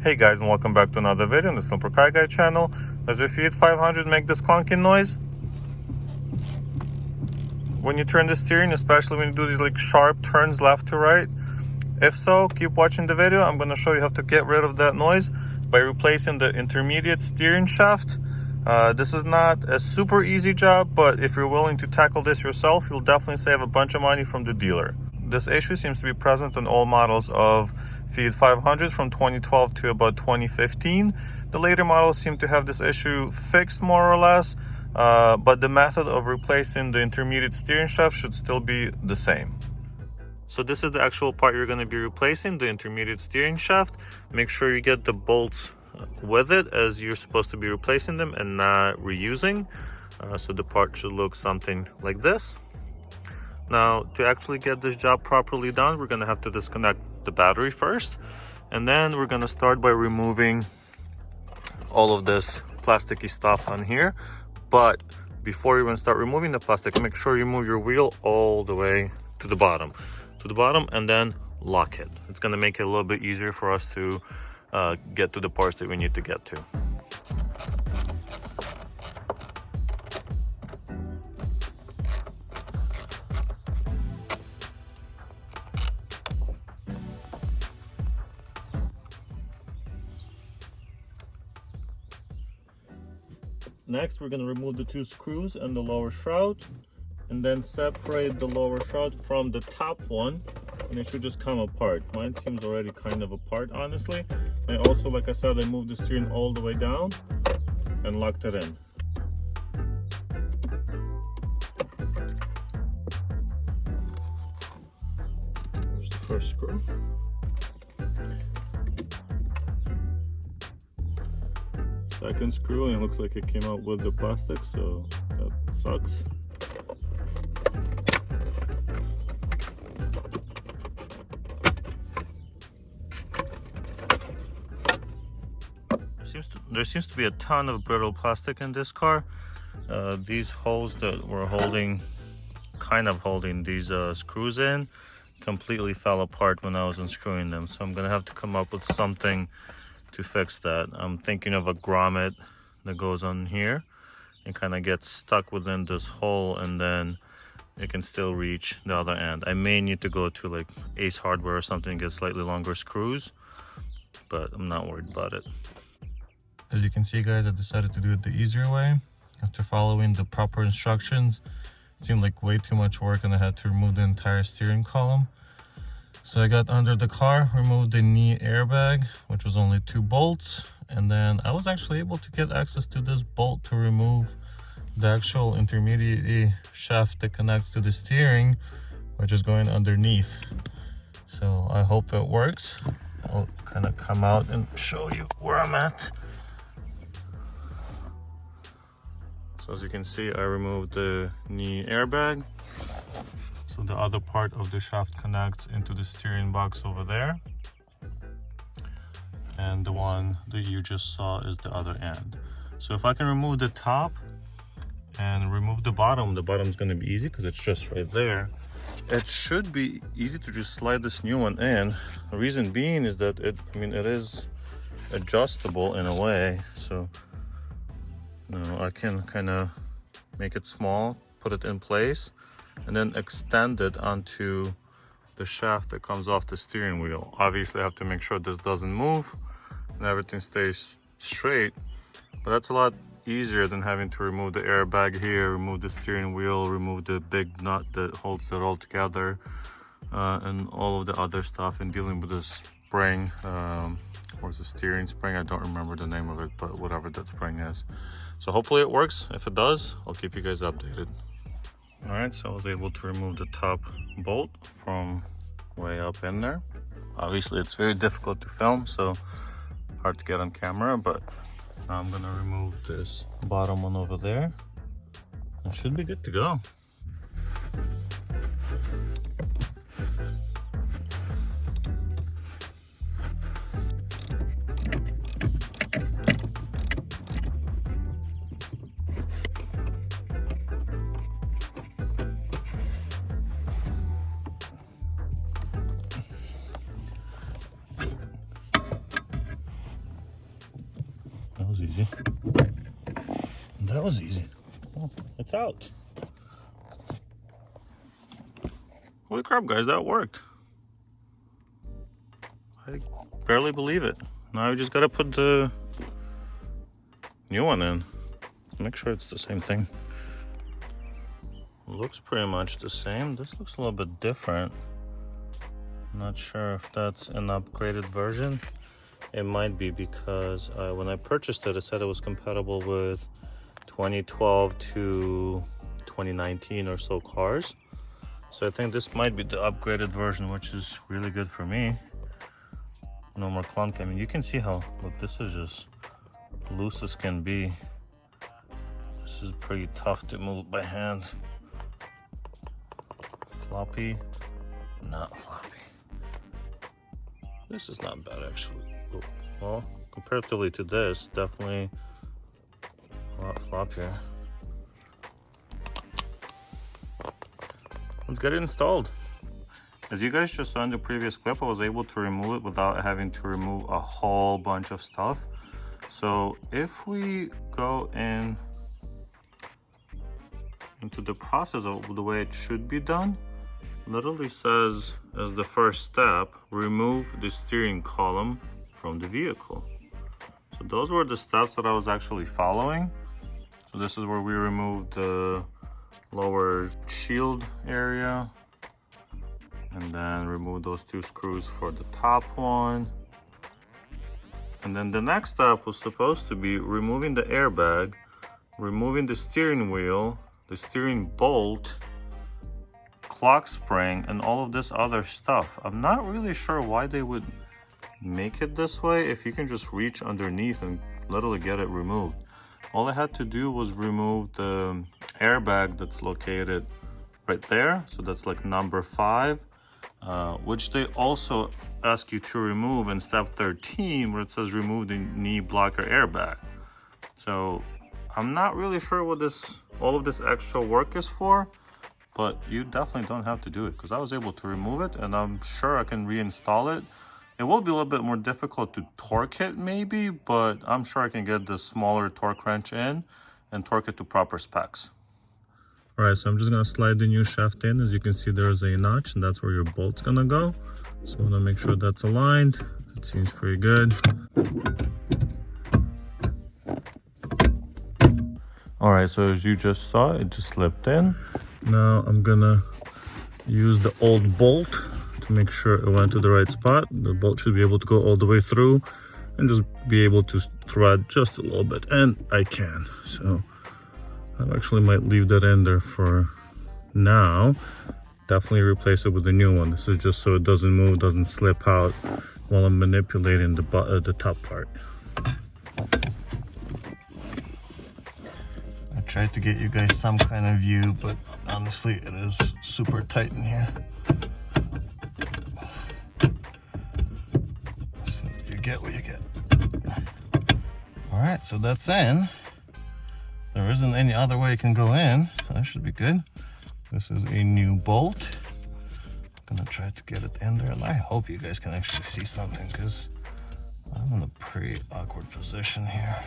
Hey guys, and welcome back to another video on the Simple Car Guy channel. Does your Fiat 500 make this clunking noise when you turn the steering, especially when you do these like sharp turns left to right? If so, keep watching the video. I'm going to show you how to get rid of that noise by replacing the intermediate steering shaft. This is not a super easy job, but if you're willing to tackle this yourself, you'll definitely save a bunch of money from the dealer. This issue seems to be present on all models of Fiat 500 from 2012 to about 2015. The later models seem to have this issue fixed more or less, but the method of replacing the intermediate steering shaft should still be the same. So this is the actual part you're going to be replacing, the intermediate steering shaft. Make sure you get the bolts with it as you're supposed to be replacing them and not reusing. So the part should look something like this. Now, to actually get this job properly done, we're going to have to disconnect the battery first. And then we're going to start by removing all of this plasticky stuff on here. But before you even start removing the plastic, make sure you move your wheel all the way to the bottom. And then lock it. It's going to make it a little bit easier for us to get to the parts that we need to get to. Next, we're going to remove the two screws and the lower shroud, and then separate the lower shroud from the top one, and it should just come apart. Mine seems already kind of apart, honestly. And also, like I said, I moved the steering all the way down and locked it in. Here's the first screw. Second screw, and it looks like it came out with the plastic, so that sucks. There seems to be a ton of brittle plastic in this car. These holes that were kind of holding these screws in completely fell apart when I was unscrewing them, so I'm gonna have to come up with something to fix that. I'm thinking of a grommet that goes on here and kind of gets stuck within this hole, and then it can still reach the other end. I may need to go to like Ace Hardware or something and get slightly longer screws, but I'm not worried about it. As you can see, guys, I decided to do it the easier way. After following the proper instructions, it seemed like way too much work and I had to remove the entire steering column. So I got under the car, removed the knee airbag, which was only 2 bolts, and then I was actually able to get access to this bolt to remove the actual intermediate shaft that connects to the steering, which is going underneath. So I hope it works. I'll kind of come out and show you where I'm at. So as you can see, I removed the knee airbag. So the other part of the shaft connects into the steering box over there. And the one that you just saw is the other end. So if I can remove the top and remove the bottom's going to be easy because it's just right there. It should be easy to just slide this new one in. The reason being is that it is adjustable in a way. So I can kind of make it small, put it in place, and then extend it onto the shaft that comes off the steering wheel. Obviously I have to make sure this doesn't move and everything stays straight, but that's a lot easier than having to remove the airbag here, remove the steering wheel, remove the big nut that holds it all together, and all of the other stuff, and dealing with the spring, or the steering spring, I don't remember the name of it, but whatever that spring is. So hopefully it works. If it does, I'll keep you guys updated. All right, so I was able to remove the top bolt from way up in there. Obviously it's very difficult to film, so hard to get on camera, but now I'm gonna remove this bottom one over there. It should be good to go. easy. That was easy. Oh, it's out. Holy crap, guys, that worked. I barely believe it. Now we just gotta put the new one in. Make sure it's the same thing. Looks pretty much the same. This looks a little bit different. Not sure if that's an upgraded version. It might be because when I purchased it, it said it was compatible with 2012 to 2019 or so cars. So I think this might be the upgraded version, which is really good for me. No more clunk. I mean, you can see how, look, this is just loose as can be. This is pretty tough to move by hand. Floppy, not floppy. This is not bad actually. Well, comparatively to this, definitely a lot floppier. Let's get it installed. As you guys just saw in the previous clip, I was able to remove it without having to remove a whole bunch of stuff. So if we go into the process of the way it should be done, literally says as the first step, remove the steering column from the vehicle. So those were the steps that I was actually following. So this is where we removed the lower shield area, and then remove those two screws for the top one. And then the next step was supposed to be removing the airbag, removing the steering wheel, the steering bolt, clock spring, and all of this other stuff. I'm not really sure why they would make it this way if you can just reach underneath and literally get it removed. All I had to do was remove the airbag that's located right there. So that's like number 5, which they also ask you to remove in step 13, where it says remove the knee blocker airbag. So I'm not really sure what all of this extra work is for, but you definitely don't have to do it because I was able to remove it, and I'm sure I can reinstall it. It will be a little bit more difficult to torque it maybe, but I'm sure I can get the smaller torque wrench in and torque it to proper specs. All right, so I'm just gonna slide the new shaft in. As you can see, there's a notch, and that's where your bolt's gonna go. So I'm gonna make sure that's aligned. It seems pretty good. All right, so as you just saw, it just slipped in. Now I'm gonna use the old bolt to make sure it went to the right spot. The bolt should be able to go all the way through and just be able to thread just a little bit, and I can. So I actually might leave that in there for now. Definitely replace it with a new one. This is just so it doesn't move, doesn't slip out while I'm manipulating the top part. I tried to get you guys some kind of view, but honestly it is super tight in here. So you get what you get. All right, so that's in. There isn't any other way it can go in, so that should be good. This is a new bolt. I'm gonna try to get it in there, and I hope you guys can actually see something because I'm in a pretty awkward position here.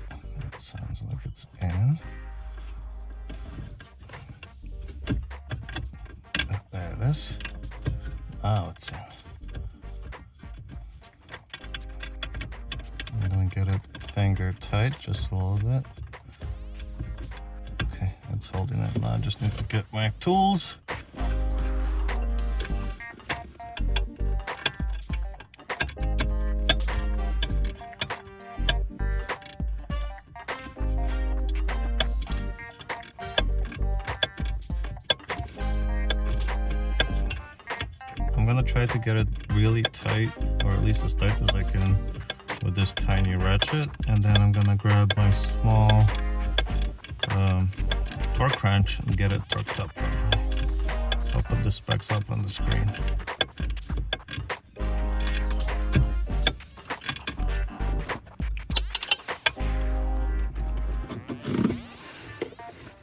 That sounds like it's in. There it is. Now it's in. I'm gonna get it finger tight just a little bit. Okay, it's holding it now. I just need to get my tools. I'm gonna try to get it really tight, or at least as tight as I can with this tiny ratchet, and then I'm gonna grab my small torque wrench and get it torqued up properly. I'll put the specs up on the screen.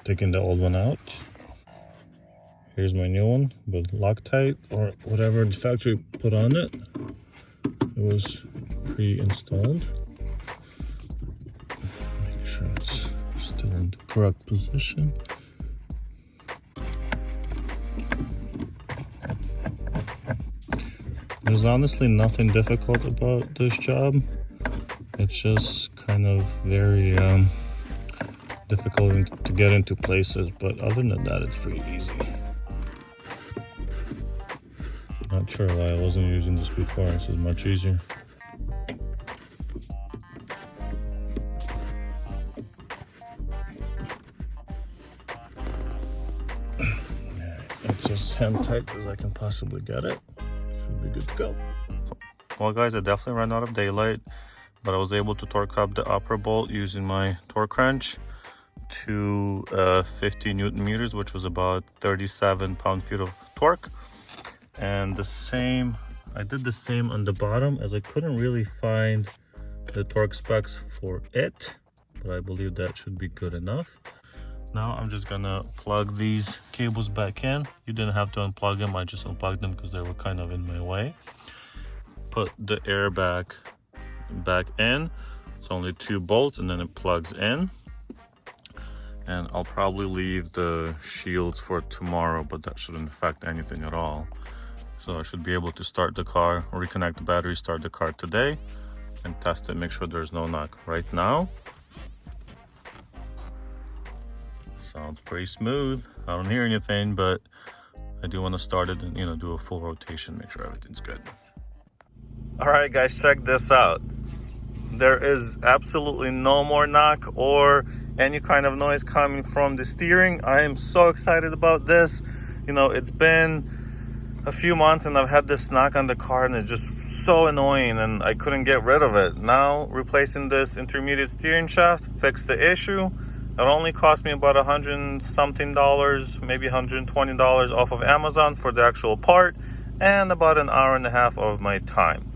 Taking the old one out. Here's my new one with Loctite or whatever the factory put on it. It was pre-installed. Make sure it's still in the correct position. There's honestly nothing difficult about this job. It's just kind of very difficult to get into places, but other than that, it's pretty easy. Not sure why I wasn't using this before. This is much easier. It's as hand tight as I can possibly get it. Should be good to go. Well guys, I definitely ran out of daylight, but I was able to torque up the upper bolt using my torque wrench to 50 Newton meters, which was about 37 pound-feet of torque. And the same, I did the same on the bottom, as I couldn't really find the torque specs for it, but I believe that should be good enough. Now I'm just gonna plug these cables back in. You didn't have to unplug them, I just unplugged them because they were kind of in my way. Put the airbag back in. It's only 2 bolts and then it plugs in. And I'll probably leave the shields for tomorrow, but that shouldn't affect anything at all. So I should be able to start the car, reconnect the battery, start the car today, and test it, make sure there's no knock. Right now, sounds pretty smooth. I don't hear anything, but I do want to start it and, do a full rotation, make sure everything's good. All right, guys, check this out. There is absolutely no more knock or any kind of noise coming from the steering. I am so excited about this. It's been a few months and I've had this knock on the car and it's just so annoying and I couldn't get rid of it. Now replacing this intermediate steering shaft fixed the issue. It only cost me about $100 something, maybe $120 off of Amazon for the actual part, and about an hour and a half of my time.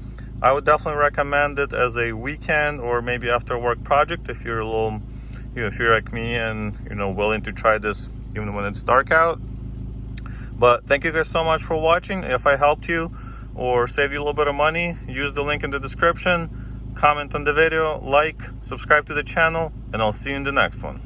I would definitely recommend it as a weekend or maybe after work project if you're a little, if you're like me and willing to try this even when it's dark out. But thank you guys so much for watching. If I helped you or saved you a little bit of money, use the link in the description, comment on the video, like, subscribe to the channel, and I'll see you in the next one.